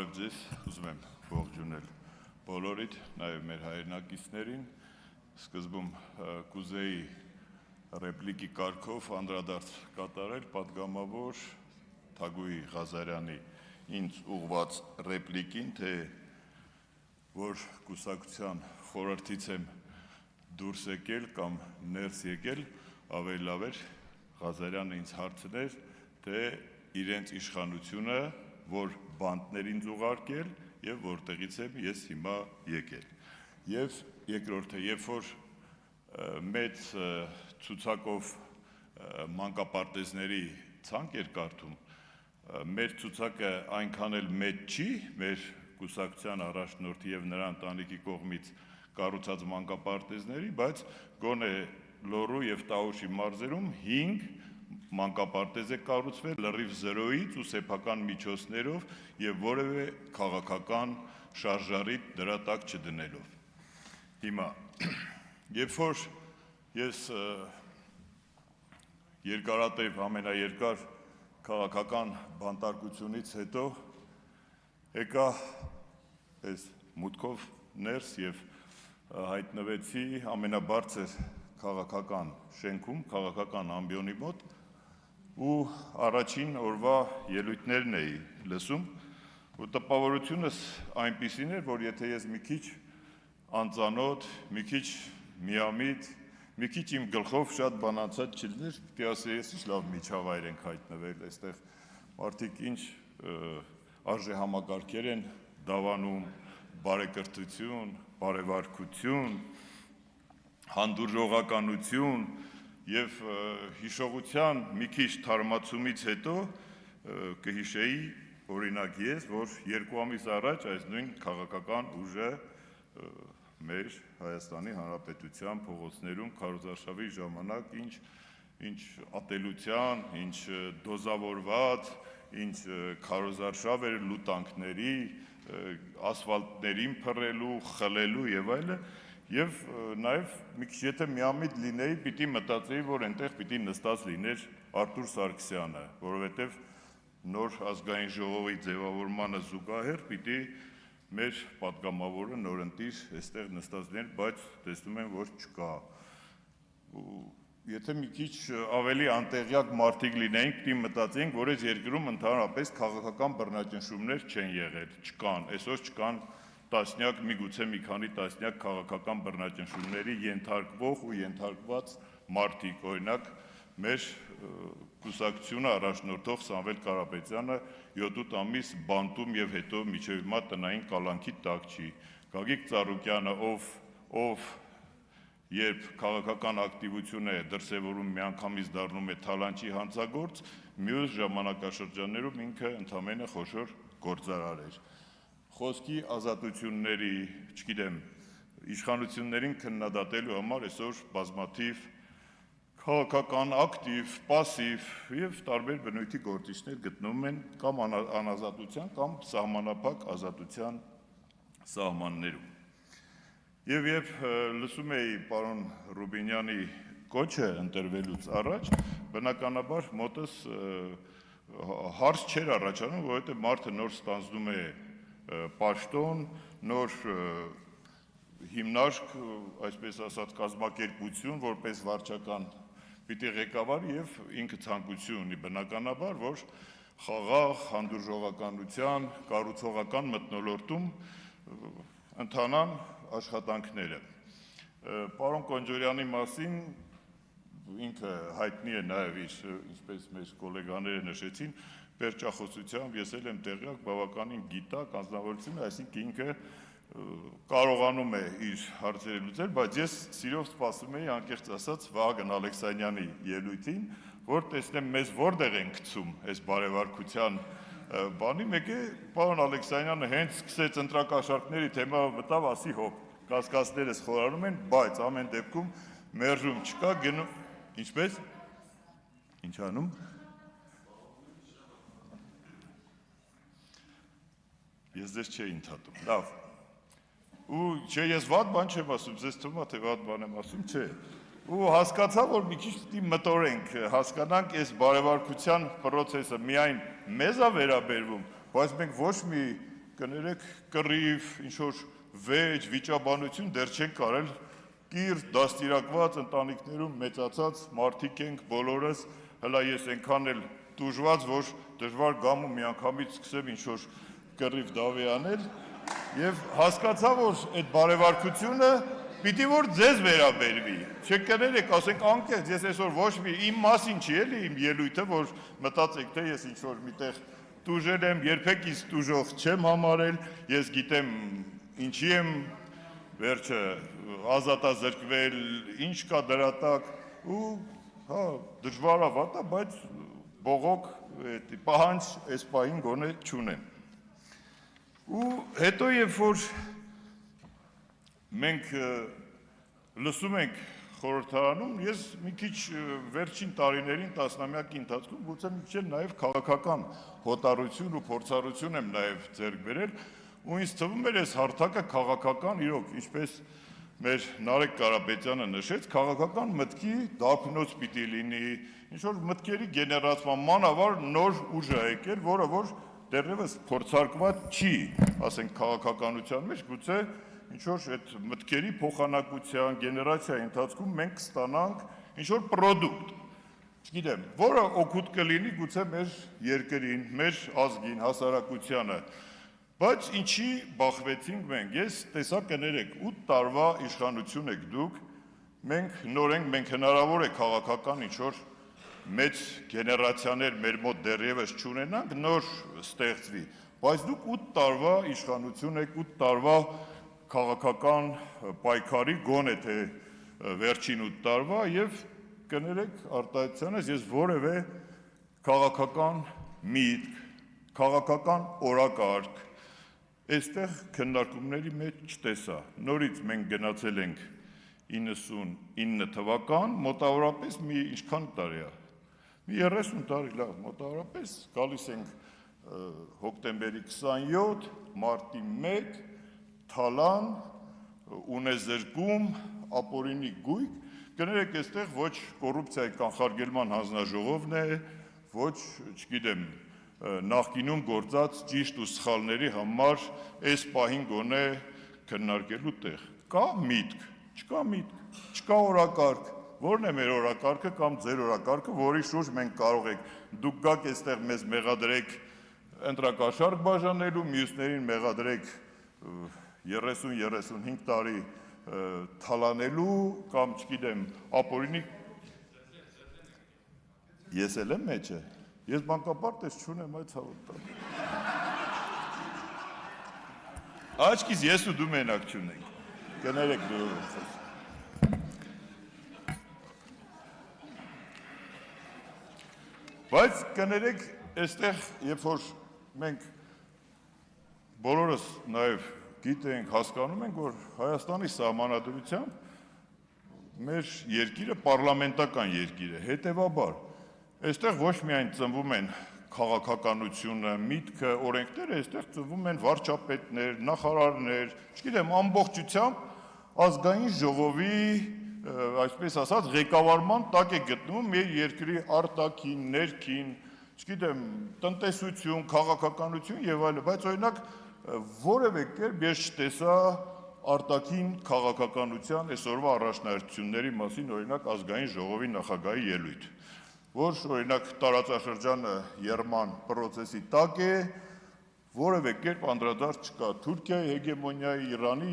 Բարև ձեզ, ուզում եմ ողջունել բոլորիդ, նաև մեր հայրենակիցներին, սկզբում կուզեի ռեպլիկի կարգով անդրադարձ կատարել պատգամավոր Թագուհի Ղազարյանի ինձ ուղղված ռեպլիկին, թե որ կուսակցության խորհրդից եմ դուրս եկել կամ ներս եկել, ավելի լավ էր Ղազարյանը ինձ հարցներ, թե իրենց իշխանությունը որ բանտներ ինձ ուղարկել եւ որտեղից եմ ես հիմա եկել։ Եվ երկրորդը, երբ որ մեծ ցուցակով մանկապարտեզների ցանկ էր կարդում, մեր ցուցակը այնքան էլ մեծ չի, մեր կուսակցության առաջնորդի եւ նրա ընտանիքի կողմից կառուցած մանկապարտեզների, բայց գոնե Լոռու եւ Տաուշի մարզերում 5 մանկապարտեզ է կառուցվել լրիվ զրոյից ու սեփական միջոցներով եւ որևէ քաղաքական շարժարիտ դրա տակ չդնելով։ Հիմա, երբ որ ես երկարատև ամենաերկար քաղաքական բանտարկությունից հետո եկա այս մուտքով ներս եւ հայտնվեցի ամենաբարձր քաղաքական շենքում, քաղաքական ամբիոնի մոտ ու առաջին օրվա ելույթներն էի լսում ու տպավորությունս այնպիսին էր, որ եթե ես մի քիչ անծանոթ, մի քիչ միամիտ, մի քիչ իմ գլխով շատ բանացած չլիներ, պիտի ասեի, ես ինչ լավ միջավայր ենք հայտնվել, այստեղ մարդիկ ինչ արժեհամակարգեր են դավանում, բարեկրթություն, բարևարկություն, հանդուրժողականություն եւ հիշողության մի քիչ թարմացումից հետո կհիշեի օրինակ ես, որ 2 ամիս առաջ այս նույն քաղաքական ուժը մեր Հայաստանի Հանրապետության փողոցներում քարոզարշավի ժամանակ ինչ ատելության, ինչ դոզավորված, ինչ քարոզարշավ էր լուտանքների, ասֆալտներին փռելու, խլելու եւ այլն, եւ նաեւ մի քիչ եթե միամիտ լինեի, պիտի մտածեի, որ այնտեղ պիտի նստած լիներ Արտուր Սարգսյանը, որովհետեւ նոր ազգային ժողովի ձևավորմանը զուգահեռ պիտի մեր պատգամավորը նորընտիր այստեղ նստած լիներ, բայց տեսնում եմ, որ չկա։ Եթե մի քիչ ավելի անտեղյակ մարդիկ լինեինք, պիտի մտածեինք, որ այս երկրում ընդհանրապես քաղաքական բռնաճնշումներ չեն եղել, չկան, այսօր չկան տասնյակ, միգուցե մի քանի տասնյակ քաղաքական բռնաճնշումների ենթարկվող ու ենթարկված մարդիկ, օրինակ մեր կուսակցությունը առաջնորդող Սամվել Կարապետյանը 7-8 ամիս բանտում եւ հետո մինչեւ հիմա տնային կալանքի տակ չի։ Գագիկ Ծառուկյանը, ով երբ քաղաքական ակտիվություն է դրսևորում, միանգամից դառնում է թալանչի հանցագործ, մյուս ժամանակաշրջաններում ինքը ընդամենը խոշոր գործարար էր։ Խոսքի ազատությունների, չգիտեմ, իշխանություններին քննադատելու համար այսօր բազմաթիվ քաղաքական ակտիվ, պասիվ եւ տարբեր բնույթի գործիչներ գտնվում են կամ անազատության կամ սահմանափակ ազատության սահմաններում։ Եվ երբ լսում էի պարոն Ռուբինյանի կոչը ընտրվելուց առաջ, բնականաբար մոտս հարց չէր առաջանում, որովհետեւ մարդը նոր ստանձնում է պաշտոն, նոր հիմնարկ, այսպես ասած, կազմակերպություն, որպես վարչական պիտի ղեկավար եւ ինքը ցանկություն ունի բնականաբար, որ խաղաղ, հանդուրժողականության, կառուցողական մթնոլորտում ընթանան աշխատանքները։ Պարոն Կոնջորյանի մասին ինքը հայտնի է նաեւ իր, ինչպես մեր գոլեգաները նշեցին, վերջախոսությամբ ես էլ եմ տեղյակ բավականին գիտակ անձնավորություն, այսինքն ինքը կարողանում է իր հարցերը լուծել, բայց ես սիրով սպասում էի անկեղծ ասած Վահագն Ալեքսանյանի ելույթին, որ տեսնեմ մեզ որտեղ են գցում այս բարևարկության բանի, մեկ է պարոն Ալեքսանյանը հենց սկսեց ընտրակաշառքների թեմայով մտավ, ասի հոп, կասկածներս խորանում են, բայց ամեն դեպքում մերժում չկա, գնում, ինչպես, ինչ անում, ես ձեզ չէի ընդհատում, լավ, ու չէ, ես վատ բան չեմ ասում, ձեզ թվում է, թե վատ բան եմ ասում, չէ, ու հասկացա, որ մի քիչ պիտի մտորենք, հասկանանք այս բարևարկության պրոցեսը միայն մեզ է վերաբերվում, բայց մենք ոչ մի կներեք կռիվ, ինչ-որ վեճ, վիճաբանություն դեռ չենք կարել, կիր դաստիարակված ընտանիքներում մեծացած մարդիկ ենք բոլորս, հլա ես այնքան էլ տուժված, որ դժվար գամ ու միանգամից սկսեմ ինչ-որ կռիվ դավի անել, եւ հասկացա, որ այդ բարեվարկությունը պիտի որ ձեզ վերաբերվի, չկներեք, ասենք անկեղծ, ես այսօր ոչ մի իմ մասին չի էլի իմ ելույթը, որ մտածեք, թե ես ինչ-որ միտեղ տուժել եմ, երբեք ինձ տուժող չեմ համարել, ես գիտեմ ինչի եմ վերջը ազատազրկվել, ինչ կա դրա տակ ու հա դժվար է վատա, բայց բողոք պահանջ այս պահին գոնե չունեմ։ Ու հետո երբ որ մենք լսում ենք խորհրդարանում, ես մի քիչ վերջին տարիներին տասնամյակի ընթացքում գուցե մի քիչ նաև քաղաքական հոտառություն ու փորձառություն եմ նաև ձեռք բերել, ու ինձ թվում էր այս հարթակը քաղաքական իրոք, ինչպես մեր Նարեկ Կարապետյանը նշեց, քաղաքական մտքի դարբնոց պիտի լինի, ինչ-որ մտքերի գեներացման մանավար նոր ուժ է եկել, որը որ դեռևս փորձարկված չի, ասենք քաղաքականության մեջ, գուցե ինչ-որ այդ մտքերի փոխանակության գեներացիայի ընթացքում մենք կստանանք ինչ-որ պրոդուկտ, չգիտեմ, որը օգուտ կլինի գուցե մեր երկրին, մեր ազգին, հասարակությանը, բայց ինչի բախվեցինք մենք, ես տեսա կներեք, 8 տարվա իշխանություն եք դուք, մենք նոր ենք, մենք հնարավոր է քաղաքական ինչ-որ մեծ գեներացիաներ մեր մոտ դեռևս չունենանք, նոր ստեղծվի, բայց դուք 8 տարվա իշխանություն եք, 8 տարվա քաղաքական պայքարի գոնե թե վերջին 8 տարվա եւ կներեք արտահայտությունից ես որևէ քաղաքական միտք, քաղաքական օրակարգ այստեղ քննարկումների մեջ չտեսա։ Նորից մենք գնացել ենք 99 թվական, մոտավորապես մի ինչքան տարի է։ Մի 30 տարի լավ, մոտավորապես գալիս ենք հոկտեմբերի 27, մարտի 1, թալան, ունեզրկում, ապօրինի գույք, կներեք այստեղ ոչ կոռուպցիայի կանխարգելման հանձնաժողովն է, ոչ, չգիտեմ, նախկինում գործած ճիշտ ու սխալների համար այս պահին գոնե քննարկելու տեղ։ Կա միտք, չկա միտք, չկա օրակարգ, որն է մեր օրակարգը կամ ձեր օրակարգը, որի շուրջ մենք կարող ենք, դուք գաք այստեղ մեզ մեղադրեք ընտրակաշառք բաժանելու, մյուսներին մեղադրեք 30-35 տարի թալանելու կամ չգիտեմ ապօրինի ես էլ եմ մեջը ես բանկապարտ ես չունեմ այդ հավատալ աչքիս ես ու դու մենակ չունենք կներեք դու բայց կներեք այստեղ երբ որ մենք բոլորս նաև գիտենք, հասկանում ենք, որ Հայաստանի սահմանադրությամբ մեր երկիրը պարլամենտական երկիր է, հետևաբար, այստեղ ոչ միայն ծնվում են քաղաքականությունը, միտքը, օրենքները, այստեղ ծնվում են վարչապետներ, նախարարներ, չգիտեմ, ամբողջությամբ ազգային ժողովի, այսպես ասած, ղեկավարման տակ է գտնվում մեր երկրի արտաքին, ներքին, չգիտեմ, տնտեսություն, քաղաքականություն եւ այլն, բայց օրինակ որևէ կերպ ես չտեսա արտաքին քաղաքականության այսօրվա առաջնահերթությունների մասին օրինակ ազգային ժողովի նախագահի ելույթ, որ օրինակ տարածաշրջանը եռման process-ի տակ է, որևէ կերպ անդրադարձ չկա Թուրքիայի հեգեմոնիայի, Իրանի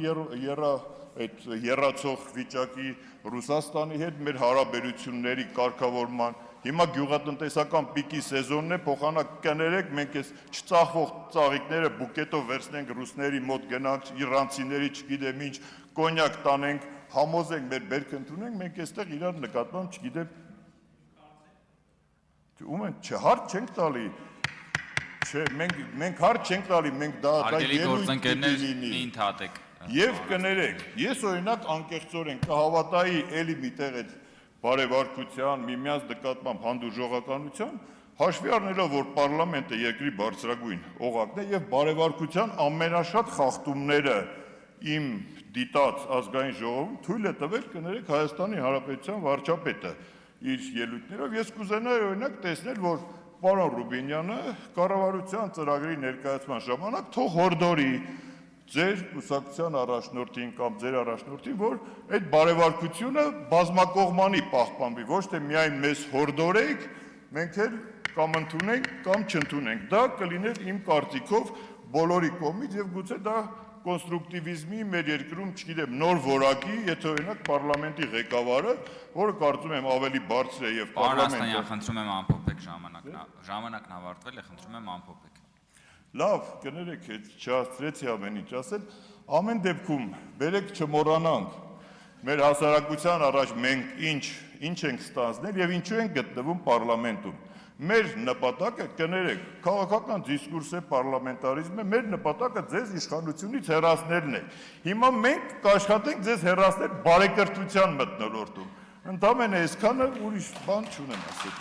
այդ եռացող վիճակի, Ռուսաստանի հետ մեր հարաբերությունների կարգավորման Հիմա գյուղատնտեսական պիկի սեզոնն է, փոխանակ կներեք, մենք այս չծախվող ծաղիկները բուկետով վերցնենք ռուսների մոտ գնանք, իրանցիների չգիտեմ ինչ, կոնյակ տանենք, համոզենք մեր բերք ընդունենք, մենք այստեղ իրար նկատմամբ չգիտեմ ում են չհարկ չենք տալի, չէ, մենք հարկ չենք տալի, մենք դա ելույթ լինի եւ կներեք, ես օրինակ անկեղծորեն կհավատայի էլի միտեղ այդ բարեվարկության, միմյանց նկատմամբ հանդուրժողականության, հաշվի առնելով, որ պարլամենտը երկրի բարձրագույն օղակն է եւ բարեվարկության ամենաշատ խախտումները իմ դիտած ազգային ժողովում թույլ է տվել կներեք Հայաստանի Հանրապետության վարչապետը իր ելույթներով, ես կուզենայի օրինակ տեսնել, որ պարոն Ռուբինյանը կառավարության ծրագրի ներկայացման ժամանակ թող հորդորի ձեր կուսակցության առաջնորդին կամ ձեր առաջնորդին, որ այդ բարևարկությունը բազմակողմանի պահպանվի, ոչ թե միայն մեզ հորդորեք, մենք էլ կամ ընդունենք կամ չընդունենք։ Դա կլիներ իմ կարծիքով բոլորի կողմից եւ գուցե դա կոնստրուկտիվիզմի մեր երկրում, չգիտեմ, նոր որակի, եթե օրինակ պարլամենտի ղեկավարը, որը կարծում եմ ավելի բարձր է եւ Պարոն պարլամենտը։ Աստանյան, խնդրում եմ ամփոփեք ժամանակն ավարտվել է, խնդրում եմ ամփոփեք։ Լավ, կներեք, այդ չհասցրեցի ամեն ինչ ասել, ամեն դեպքում բերեք չմոռանանք մեր հասարակության առաջ մենք ինչ ենք ստանձնել եւ ինչու ենք գտնվում պարլամենտում։ Մեր նպատակը, կներեք, քաղաքական դիսկուրս է, պարլամենտարիզմ է, մեր նպատակը ձեզ իշխանությունից հեռացնելն է։ Հիմա մենք կաշխատենք ձեզ հեռացնել բարեկրթության մթնոլորտում։ Ընդամենը այսքանը, ուրիշ բան չունեմ ասել։